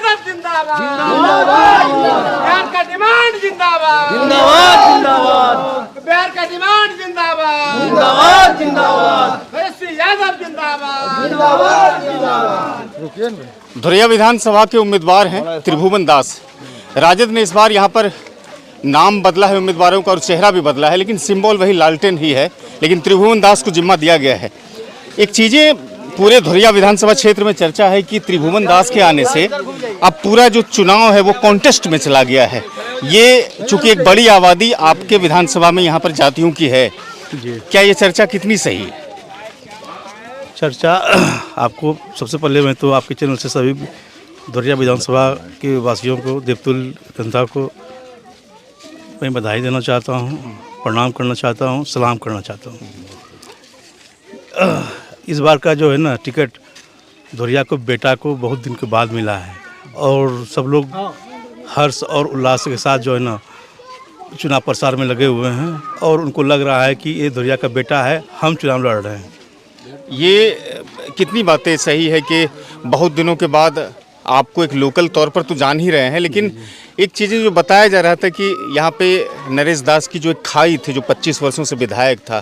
यादव जिंदाबाद, बिहार का डिमांड जिंदाबाद, बिहार का डिमांड जिंदाबाद, तेजस्वी यादव जिंदाबाद। धुरिया विधानसभा के उम्मीदवार हैं त्रिभुवन दास। राजद ने इस बार यहाँ पर नाम बदला है उम्मीदवारों का और चेहरा भी बदला है, लेकिन सिंबल वही लालटेन ही है। लेकिन त्रिभुवन दास को जिम्मा दिया गया है। एक चीज़ें पूरे धुरिया विधानसभा क्षेत्र में चर्चा है कि त्रिभुवन दास के आने से अब पूरा जो चुनाव है वो कॉन्टेस्ट में चला गया है। ये चूंकि एक बड़ी आबादी आपके विधानसभा में यहाँ पर जातियों की है, क्या ये चर्चा कितनी सही है? चर्चा आपको सबसे पहले मैं तो आपके चैनल से सभी धुरिया विधानसभा के वासियों को, देवतुल जनता को मैं बधाई देना चाहता हूँ, प्रणाम करना चाहता हूँ, सलाम करना चाहता हूँ। इस बार का जो है ना टिकट धुरिया को बेटा को बहुत दिन के बाद मिला है और सब लोग हर्ष और उल्लास के साथ जो है ना चुनाव प्रचार में लगे हुए हैं और उनको लग रहा है कि ये धुरिया का बेटा है, हम चुनाव लड़ रहे हैं। ये कितनी बातें सही है कि बहुत दिनों के बाद आपको एक लोकल तौर पर तो जान ही रहे हैं, लेकिन एक चीज़ जो बताया जा रहा था कि यहाँ पे नरेश दास की जो एक खाई थी, जो 25 वर्षों से विधायक था,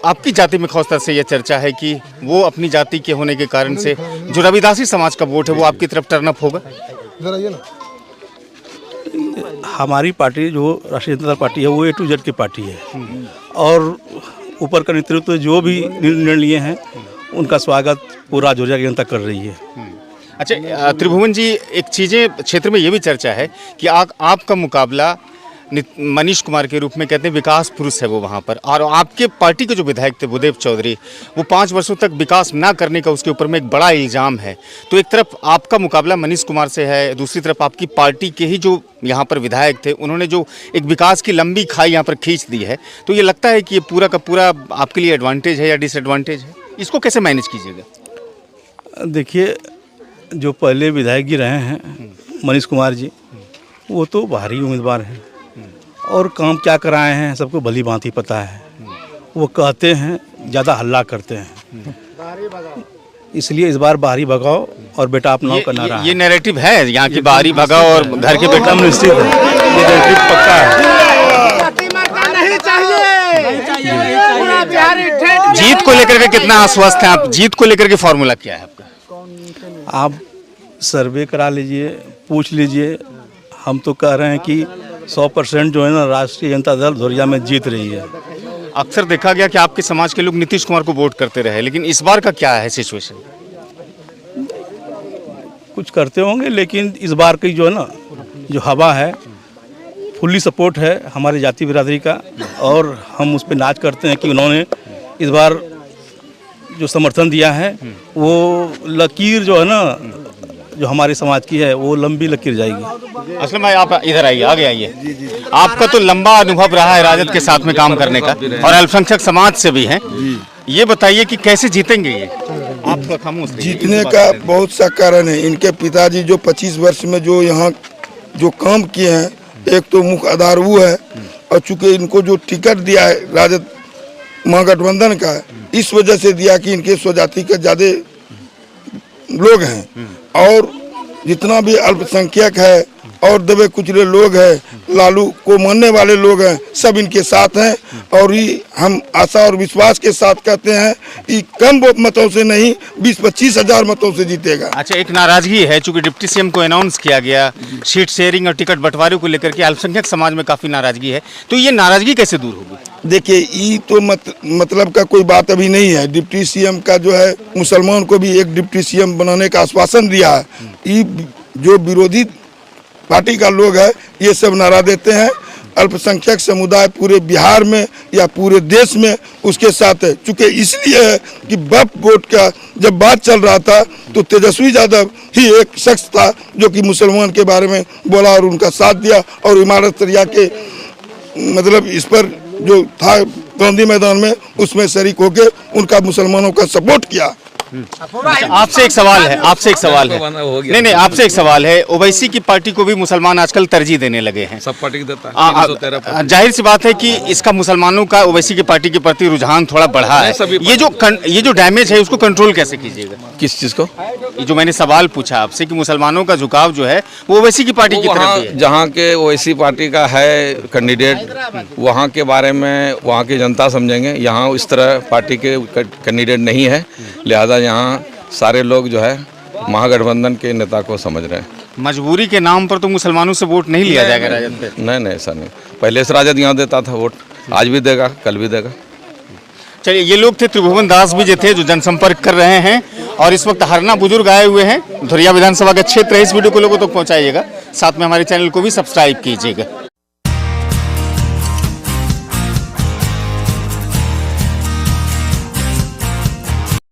आपकी जाति में खासतौर से यह चर्चा है कि वो अपनी जाति के होने के कारण से जो रविदासी समाज का वोट है वो आपकी तरफ टर्न अप होगा। हमारी पार्टी जो राष्ट्रीय जनता पार्टी है वो A to Z की पार्टी है और ऊपर का नेतृत्व जो भी निर्णय लिए हैं उनका स्वागत पूरा धुरिया की जनता कर रही है। अच्छा त्रिभुवन जी, एक चीज़ें क्षेत्र में ये भी चर्चा है कि आपका मुकाबला मनीष कुमार के रूप में कहते हैं विकास पुरुष है वो वहाँ पर, और आपके पार्टी के जो विधायक थे भूदेव चौधरी, वो 5 वर्षों तक विकास ना करने का उसके ऊपर में एक बड़ा इल्ज़ाम है। तो एक तरफ आपका मुकाबला मनीष कुमार से है, दूसरी तरफ आपकी पार्टी के ही जो यहाँ पर विधायक थे उन्होंने जो एक विकास की लंबी खाई यहाँ पर खींच दी है। तो ये लगता है कि ये पूरा का पूरा आपके लिए एडवांटेज है या डिसएडवांटेज है? इसको कैसे मैनेज कीजिएगा? देखिए, जो पहले विधायक जी रहे हैं मनीष कुमार जी, वो तो बाहरी उम्मीदवार हैं और काम क्या कराए हैं सबको भली भांति पता है। वो कहते हैं, ज़्यादा हल्ला करते हैं, इसलिए इस बार बाहरी भगाओ और बेटा अपनाओ का नारा ये नैरेटिव है यहाँ की, बाहरी भगाओ और घर के बेटा निश्चित है, ये नैरेटिव पक्का है। जीत को लेकर के कितना आश्वस्त हैं आप? जीत को लेकर के फॉर्मूला क्या है आपका? आप सर्वे करा लीजिए, पूछ लीजिए। हम तो कह रहे हैं कि 100% जो है ना राष्ट्रीय जनता दल धुरिया में जीत रही है। अक्सर देखा गया कि आपके समाज के लोग नीतीश कुमार को वोट करते रहे, लेकिन इस बार का क्या है सिचुएशन? कुछ करते होंगे, लेकिन इस बार की जो है ना जो हवा है फुल्ली सपोर्ट है हमारी जाति बिरादरी का और हम उस पर नाच करते हैं कि उन्होंने इस बार जो समर्थन दिया है वो लकीर जो है ना जो हमारे समाज की है वो लंबी लकीर जाएगी। असलम भाई, आप इधर आइए, आगे आइए। आपका तो लंबा अनुभव रहा है राजद के साथ में काम करने का और अल्पसंख्यक समाज से भी हैं। ये बताइए कि कैसे जीतेंगे ये? आपका खामोश जीतने का बहुत सा कारण है। इनके पिताजी जो 25 वर्ष में जो यहाँ जो काम किए हैं, एक तो मुख्य आधार वो है और चूंकि इनको जो टिकट दिया है राजद महागठबंधन का, इस वजह से दिया कि इनके स्वजाति के ज़्यादा लोग हैं और जितना भी अल्पसंख्यक है और दबे कुचले लोग हैं, लालू को मानने वाले लोग हैं, सब इनके साथ हैं और ये हम आशा और विश्वास के साथ कहते हैं कि कम मतों से नहीं 20-25 हज़ार मतों से जीतेगा। अच्छा, एक नाराजगी है चूंकि डिप्टी सीएम को अनाउंस किया गया, सीट शेयरिंग और टिकट बंटवारे को लेकर के अल्पसंख्यक समाज में काफ़ी नाराजगी है, तो ये नाराजगी कैसे दूर होगी? देखिए, ये तो मतलब का कोई बात अभी नहीं है। डिप्टी सीएम का जो है मुसलमान को भी एक डिप्टी सीएम बनाने का आश्वासन दिया है। ये जो विरोधी पार्टी का लोग है ये सब नारा देते हैं। अल्पसंख्यक समुदाय पूरे बिहार में या पूरे देश में उसके साथ है। चूँकि इसलिए है कि वक्फ बोर्ड का जब बात चल रहा था तो तेजस्वी यादव ही एक शख्स था जो कि मुसलमान के बारे में बोला और उनका साथ दिया और इमारत शरिया के मतलब इस पर जो था गांधी मैदान में उसमें शरीक होकर उनका मुसलमानों का सपोर्ट किया। आपसे एक सवाल है, आपसे एक सवाल है, नहीं आपसे एक सवाल है, ओवैसी की पार्टी को भी मुसलमान आजकल तरजीह देने लगे हैं। सब पार्टी को देता है। जाहिर सी बात है कि इसका मुसलमानों का ओवैसी की पार्टी के प्रति रुझान थोड़ा बढ़ा है। ये जो डैमेज है उसको कंट्रोल कैसे कीजिएगा? किस चीज को? ये जो मैंने सवाल पूछा आपसे कि मुसलमानों का झुकाव जो है वो ओवैसी की पार्टी की तरफ भी है। जहाँ के ओवैसी पार्टी का है कैंडिडेट, वहाँ के बारे में वहाँ की जनता समझेंगे। यहाँ इस तरह पार्टी के कैंडिडेट नहीं है, लिहाजा यहाँ सारे लोग जो है महागठबंधन के नेता को समझ रहे हैं। मजबूरी के नाम पर तो मुसलमानों से वोट नहीं लिया जाएगा राजद पे? नहीं ऐसा नहीं, पहले से राजद यहाँ देता था वोट, आज भी देगा, कल भी देगा। चलिए, ये लोग थे त्रिभुवन दास भी जो थे, जो जनसंपर्क कर रहे हैं और इस वक्त हरना बुजुर्ग आए हुए हैं। धुरिया विधानसभा का क्षेत्र है, इस वीडियो को लोगों तक पहुंचाइएगा, साथ में हमारे चैनल को भी सब्सक्राइब कीजिएगा।